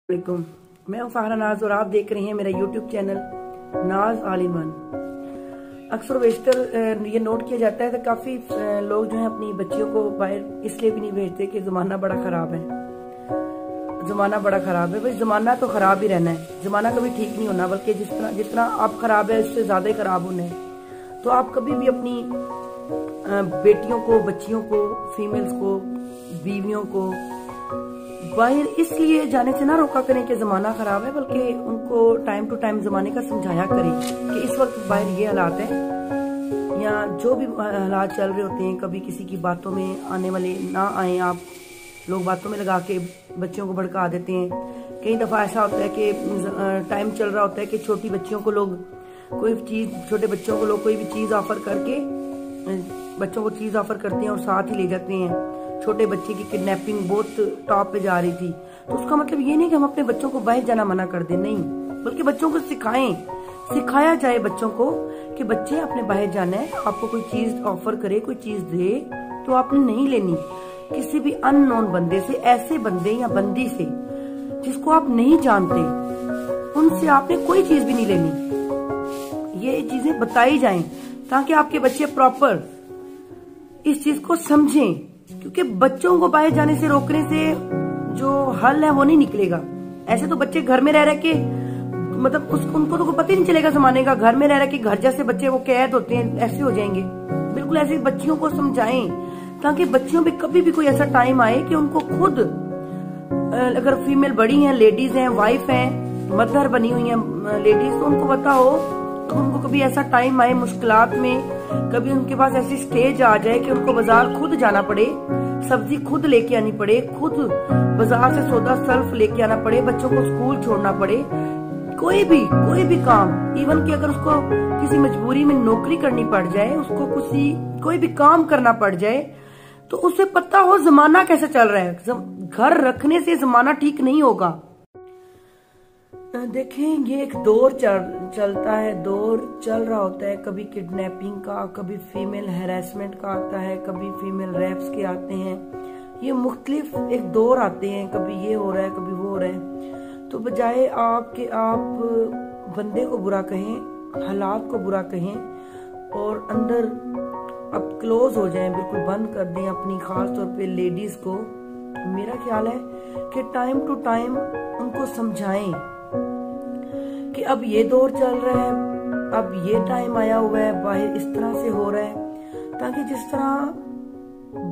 वालेकुम, मैं हूं फाहरा नाज और आप देख रहे हैं मेरा यूट्यूब चैनल नाज ऑल इन वन। अक्सर बेशतर ये नोट किया जाता है कि काफी लोग जो है अपनी बच्चियों को बाहर इसलिए भी नहीं भेजते कि जमाना बड़ा खराब है। जमाना बड़ा खराब है भाई, जमाना तो खराब ही रहना है, जमाना कभी ठीक नहीं होना, बल्कि जितना आप खराब है उससे ज्यादा ही खराब होना है। तो आप कभी भी अपनी बेटियों को, बच्चियों को, फीमेल्स को, बीवियों को बाहर इसलिए जाने से ना रोका करें कि जमाना खराब है, बल्कि उनको टाइम टू टाइम जमाने का समझाया करें कि इस वक्त बाहर ये हालात है, या जो भी हालात चल रहे होते हैं कभी किसी की बातों में आने वाले ना आए। आप लोग बातों में लगा के बच्चियों को भड़का देते हैं। कई दफा ऐसा होता है कि टाइम चल रहा होता है कि छोटी बच्चियों को लोग कोई चीज, छोटे बच्चों को लोग कोई भी चीज ऑफर करके बच्चों को चीज ऑफर करते हैं और साथ ही ले जाते हैं। छोटे बच्चे की किडनैपिंग बहुत टॉप पे जा रही थी, तो उसका मतलब ये नहीं कि हम अपने बच्चों को बाहर जाना मना कर दें, नहीं, बल्कि बच्चों को सिखाया जाए बच्चों को कि बच्चे अपने बाहर जाना है। आपको कोई चीज ऑफर करे, कोई चीज दे, तो आपने नहीं लेनी किसी भी अननोन बंदे से, ऐसे बंदे या बंदी से जिसको आप नहीं जानते, उनसे आपने कोई चीज भी नहीं लेनी। ये चीजें बताई जाएं ताकि आपके बच्चे प्रॉपर इस चीज को समझें, क्योंकि बच्चों को बाहर जाने से रोकने से जो हल है वो नहीं निकलेगा। ऐसे तो बच्चे घर में रह के मतलब उनको तो पता ही नहीं चलेगा जमाने का। घर में रह के घर जैसे बच्चे वो कैद होते हैं, ऐसे हो जाएंगे। बिल्कुल ऐसे बच्चियों को समझाएं ताकि बच्चियों पे कभी भी कोई ऐसा टाइम आए कि उनको खुद, अगर फीमेल बड़ी हैं, लेडीज हैं, वाइफ हैं, मदर बनी हुई हैं लेडीज, तो उनको पता हो, तो उनको कभी ऐसा टाइम आए मुश्किलात में, कभी उनके पास ऐसी स्टेज आ जाए कि उनको बाजार खुद जाना पड़े, सब्जी खुद लेके आनी पड़े, खुद बाजार से सौदा सर्फ लेके आना पड़े, बच्चों को स्कूल छोड़ना पड़े, कोई भी काम, इवन कि अगर उसको किसी मजबूरी में नौकरी करनी पड़ जाए, उसको कोई भी काम करना पड़ जाए, तो उसे पता हो जमाना कैसे चल रहा है। घर रखने से जमाना ठीक नहीं होगा। देखें, ये एक दौर चलता है, दौर चल रहा होता है। कभी किडनैपिंग का, कभी फीमेल हैरेसमेंट का आता है, कभी फीमेल रेप्स के आते हैं। ये मुख्तलिफ एक दौर आते हैं, कभी ये हो रहा है, कभी वो हो रहा है। तो बजाय आप बंदे को बुरा कहें, हालात को बुरा कहें और अंदर अब क्लोज हो जाएं, बिल्कुल बंद कर दें अपनी, खास तौर पे लेडीज को, मेरा ख्याल है कि टाइम टू टाइम उनको समझाएं कि अब ये दौर चल रहा है, अब ये टाइम आया हुआ है, बाहर इस तरह से हो रहा है, ताकि जिस तरह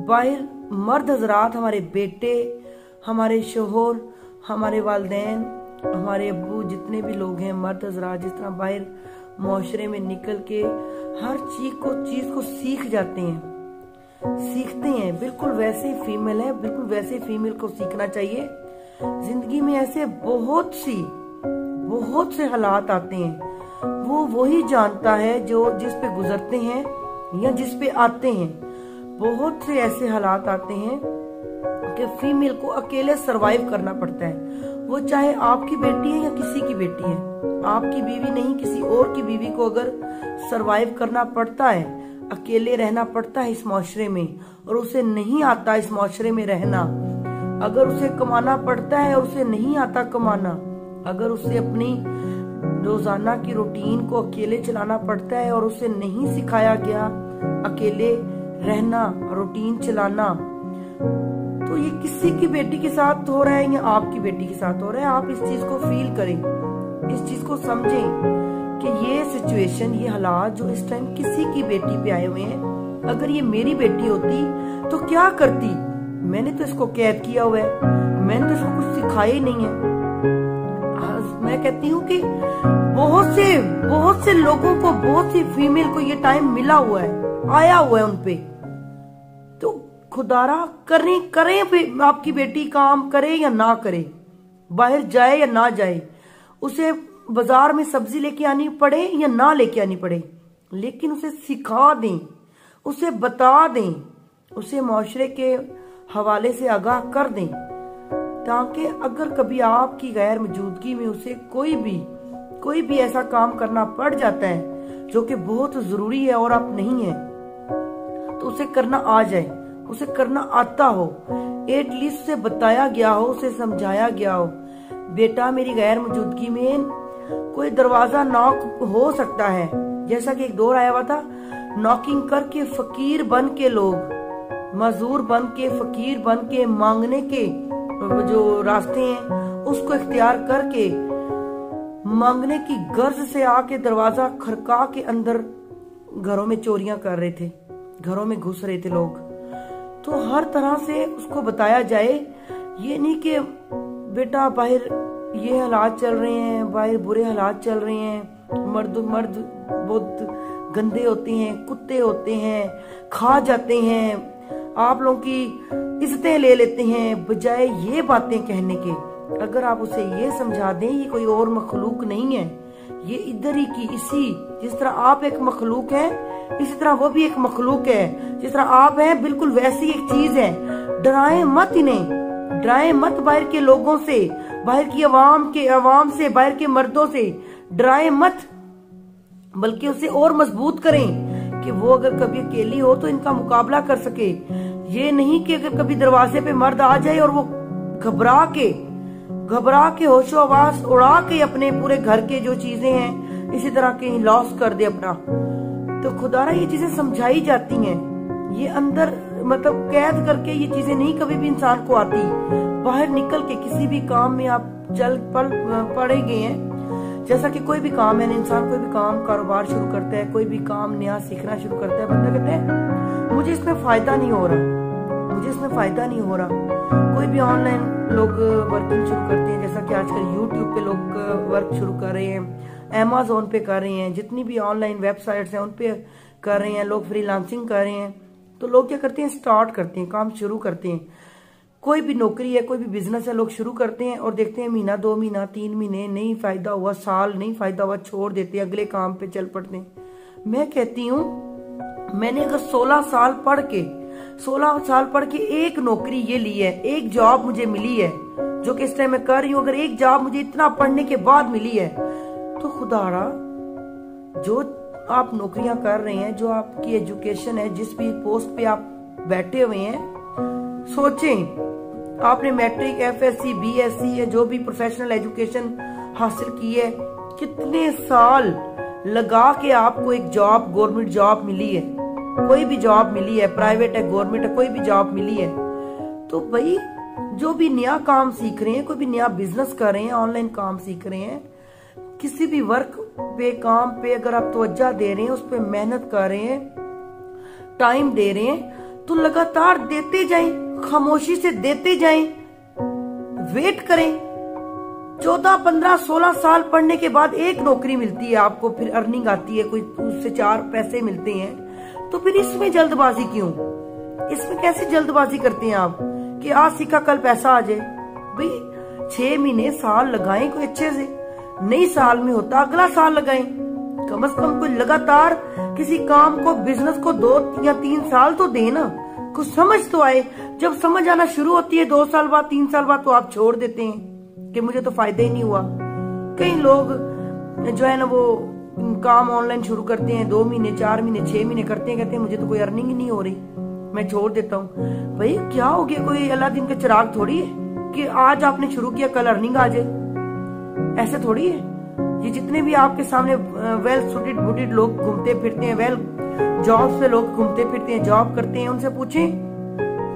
बाहर मर्द हजरात, हमारे बेटे, हमारे शोहर, हमारे वालिदैन, हमारे अब्बू, जितने भी लोग हैं मर्द हजरात, जिस तरह बाहर मुआशरे में निकल के हर चीज को सीख जाते हैं, सीखते हैं, बिल्कुल वैसे ही फीमेल है, बिल्कुल वैसे फीमेल को सीखना चाहिए। जिंदगी में ऐसे बहुत से हालात आते हैं, वो वही जानता है जो जिस पे गुजरते हैं या जिस पे आते हैं। बहुत से ऐसे हालात आते हैं कि फीमेल को अकेले सरवाइव करना पड़ता है, वो चाहे आपकी बेटी है या किसी की बेटी है, आपकी बीवी नहीं, किसी और की बीवी को अगर सरवाइव करना पड़ता है, अकेले रहना पड़ता है इस माशरे में, और उसे नहीं आता इस माशरे में रहना, अगर उसे कमाना पड़ता है और उसे नहीं आता कमाना, अगर उसे अपनी रोजाना की रूटीन को अकेले चलाना पड़ता है और उसे नहीं सिखाया गया अकेले रहना, रूटीन चलाना, तो ये किसी की बेटी के साथ हो रहा है या आपकी बेटी के साथ हो रहा है। आप इस चीज को फील करें, इस चीज को समझें कि ये सिचुएशन, ये हालात जो इस टाइम किसी की बेटी पे आए हुए हैं, अगर ये मेरी बेटी होती तो क्या करती। मैंने तो इसको कैद किया हुआ है, मैंने तो इसको कुछ सिखाया ही नहीं है। मैं कहती हूँ कि बहुत से लोगों को, बहुत सी फीमेल को ये टाइम मिला हुआ है, आया हुआ है उनपे। तो खुदारा करें आपकी बेटी काम करे या ना करे, बाहर जाए या ना जाए, उसे बाजार में सब्जी लेके आनी पड़े या ना लेके आनी पड़े, लेकिन उसे सिखा दें, उसे बता दें, उसे माशरे के हवाले से आगाह कर दें, ताकि अगर कभी आपकी गैर मौजूदगी में उसे कोई भी ऐसा काम करना पड़ जाता है जो कि बहुत जरूरी है और आप नहीं है, तो उसे करना आ जाए, उसे करना आता हो, एटलीस्ट उसे बताया गया हो, उसे समझाया गया हो बेटा मेरी गैर मौजूदगी में कोई दरवाजा नॉक हो सकता है। जैसा कि एक दौर आया हुआ था, नॉकिंग करके फकीर बन के लोग, मजदूर बन के, फकीर बन के मांगने के जो रास्ते हैं उसको इख्तियार करके मांगने की गर्ज से आके दरवाजा खड़का के अंदर घरों में चोरियां कर रहे थे, घरों में घुस रहे थे लोग। तो हर तरह से उसको बताया जाए, ये नहीं कि बेटा बाहर ये हालात चल रहे हैं, बाहर बुरे हालात चल रहे हैं, मर्द बहुत गंदे होते हैं, कुत्ते होते हैं, खा जाते हैं, आप लोगों की इज्जतें ले लेते हैं। बजाय ये बातें कहने के, अगर आप उसे ये समझा दें ये कोई और मखलूक नहीं है, ये इधर ही की इसी, जिस तरह आप एक मखलूक है इसी तरह वो भी एक मखलूक है, जिस तरह आप हैं बिल्कुल वैसी एक चीज है। डराएं मत इन्हें, डराएं मत बाहर के लोगों से, बाहर की अवाम से, बाहर के मर्दों से डराएं मत, बल्कि उसे और मजबूत करें कि वो अगर कभी अकेली हो तो इनका मुकाबला कर सके। ये नहीं कि अगर कभी दरवाजे पे मर्द आ जाए और वो घबरा के होशो आवाज उड़ा के अपने पूरे घर के जो चीजें हैं इसी तरह के लॉस कर दे अपना। तो खुदारा ये चीजें समझाई जाती हैं, ये अंदर मतलब कैद करके ये चीजें नहीं कभी भी इंसान को आती। बाहर निकल के किसी भी काम में आप चल पड़े गए हैं, जैसा कि कोई भी काम है, इंसान कोई भी काम कारोबार शुरू करता है, कोई भी काम नया सीखना शुरू करता है, बंदा कहता है मुझे इसमें फायदा नहीं हो रहा, मुझे इसमें फायदा नहीं हो रहा। कोई भी ऑनलाइन लोग वर्किंग शुरू करते हैं, जैसा कि आजकल यूट्यूब पे लोग वर्क शुरू कर रहे हैं, Amazon पे कर रहे हैं, जितनी भी ऑनलाइन वेबसाइट्स हैं उन पे कर रहे हैं, लोग फ्रीलांसिंग कर रहे हैं। तो लोग क्या करते हैं, स्टार्ट करते हैं, काम शुरू करते हैं। कोई भी नौकरी है, कोई भी बिजनेस है, लोग शुरू करते हैं और देखते हैं महीना, 2 महीना, 3 महीने नहीं फायदा हुआ, साल नहीं फायदा हुआ, छोड़ देते हैं, अगले काम पे चल पड़ते हैं। मैं कहती हूँ मैंने अगर 16 साल पढ़ के एक नौकरी ये ली है, एक जॉब मुझे मिली है जो कि इस टाइम मैं कर रही हूँ, अगर एक जॉब मुझे इतना पढ़ने के बाद मिली है, तो खुदारा जो आप नौकरियां कर रहे हैं, जो आपकी एजुकेशन है, जिस भी पोस्ट पे आप बैठे हुए हैं, सोचें आपने मैट्रिक, FSC, BSc या जो भी प्रोफेशनल एजुकेशन हासिल की है, कितने साल लगा के आपको एक जॉब, गवर्नमेंट जॉब मिली है, कोई भी जॉब मिली है, प्राइवेट है, गवर्नमेंट है, कोई भी जॉब मिली है। तो भाई जो भी नया काम सीख रहे हैं, कोई भी नया बिजनेस कर रहे हैं, ऑनलाइन काम सीख रहे हैं, किसी भी वर्क पे, काम पे अगर आप तवज्जो दे रहे हैं, उस पे मेहनत कर रहे हैं, टाइम दे रहे हैं, तो लगातार देते जाएं, खामोशी से देते जाएं, वेट करें। 14, 15, 16 साल पढ़ने के बाद एक नौकरी मिलती है आपको, फिर अर्निंग आती है, कोई उससे 4 पैसे मिलते हैं, तो फिर इसमें जल्दबाजी क्यों? इसमें कैसे जल्दबाजी करते हैं आप कि आज सीखा कल पैसा आ जाए? भाई 6 महीने, साल लगाएं कोई अच्छे से, नई साल में होता अगला साल लगाएं, कम से कम कोई लगातार किसी काम को, बिजनेस को 2 या 3 साल तो देना, कुछ समझ तो आए। जब समझ आना शुरू होती है 2 साल बाद, 3 साल बाद, तो आप छोड़ देते हैं कि मुझे तो फायदा ही नहीं हुआ। कई लोग जो है ना वो काम ऑनलाइन शुरू करते हैं, 2 महीने, 4 महीने, 6 महीने करते हैं, कहते हैं मुझे तो कोई अर्निंग ही नहीं हो रही, मैं छोड़ देता हूँ। भाई क्या हो गया, कोई अलादीन का चिराग थोड़ी है कि आज आपने शुरू किया कल अर्निंग आ जाए, ऐसे थोड़ी है। ये जितने भी आपके सामने वेल सूटेड बुटेड लोग घूमते फिरते हैं, वेल जॉब पे लोग घूमते फिरते हैं, जॉब करते हैं, उनसे पूछें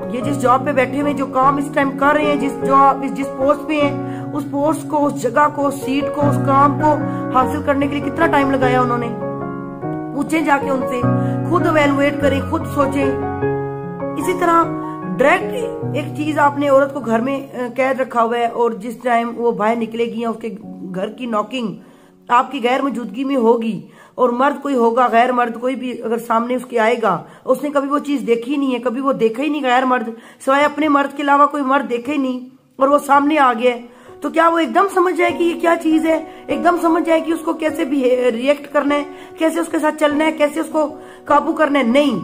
ये जिस जॉब पे बैठे हुए, जो काम इस टाइम कर रहे हैं, जिस पोस्ट पे हैं, उस पोस्ट को, उस जगह को, उस सीट को, उस काम को हासिल करने के लिए कितना टाइम लगाया उन्होंने? पूछें जाके उनसे, खुद इवैल्यूएट करें, खुद सोचें। इसी तरह डायरेक्ट एक चीज, आपने औरत को घर में कैद रखा हुआ है और जिस टाइम वो बाहर निकलेगी या उसके घर की नॉकिंग आपकी गैर मौजूदगी में होगी और मर्द कोई होगा, गैर मर्द कोई भी अगर सामने उसके आएगा, उसने कभी वो चीज देखी नहीं है, कभी वो देखा ही नहीं गैर मर्द, सिवाय अपने मर्द के अलावा कोई मर्द देखे ही नहीं, और वो सामने आ गया, तो क्या वो एकदम समझ जाए कि ये क्या चीज है? एकदम समझ जाए कि उसको कैसे भी रिएक्ट करना है, कैसे उसके साथ चलना है, कैसे उसको काबू करना है? नहीं,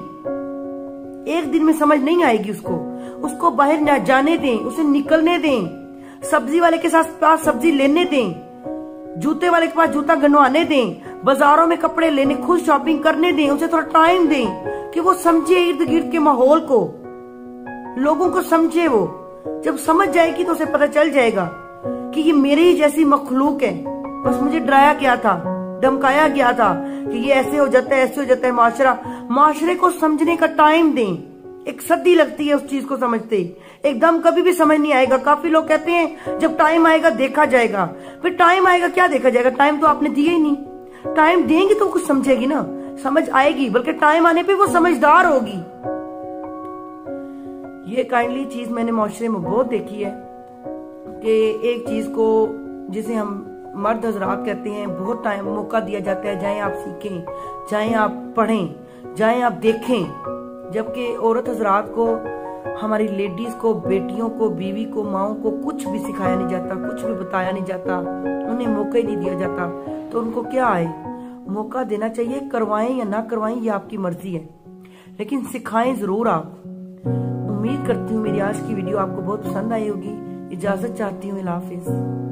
एक दिन में समझ नहीं आएगी उसको बाहर न जाने दें, उसे निकलने दें, सब्जी वाले के पास सब्जी लेने दें, जूते वाले के पास जूता गंढवाने दें, बाजारों में कपड़े लेने, खुद शॉपिंग करने दें, उसे थोड़ा टाइम दें कि वो समझे इर्द गिर्द के माहौल को, लोगों को समझे। वो जब समझ जाएगी तो उसे पता चल जाएगा कि ये मेरे ही जैसी मखलूक है, बस मुझे डराया गया था, धमकाया गया था कि ये ऐसे हो जाता है, ऐसे हो जाता है। माशरे को समझने का टाइम दें। एक सदी लगती है उस चीज को समझते, एकदम कभी भी समझ नहीं आएगा। काफी लोग कहते हैं जब टाइम आएगा देखा जाएगा। फिर टाइम आएगा, क्या देखा जाएगा? टाइम तो आपने दिया ही नहीं। टाइम देंगे तो कुछ समझेगी ना, समझ आएगी, बल्कि टाइम आने पे वो समझदार होगी। ये काइंडली चीज मैंने माशरे में बहुत देखी है कि एक चीज को जिसे हम मर्द हजरात कहते हैं, बहुत टाइम मौका दिया जाता है, जाएं आप सीखें, जाएं आप पढ़ें, जाएं आप देखें, जबकि औरत हजरात को, हमारी लेडीज को, बेटियों को, बीवी को, माओ को कुछ भी सिखाया नहीं जाता, कुछ भी बताया नहीं जाता, उन्हें मौका ही नहीं दिया जाता। तो उनको क्या आए? मौका देना चाहिए, करवाएं या ना करवाएं ये आपकी मर्जी है, लेकिन सिखाएं जरूर आप। उम्मीद करती हूँ मेरी आज की वीडियो आपको बहुत पसंद आई होगी। इजाजत चाहती हूँ, अल्लाह हाफिज।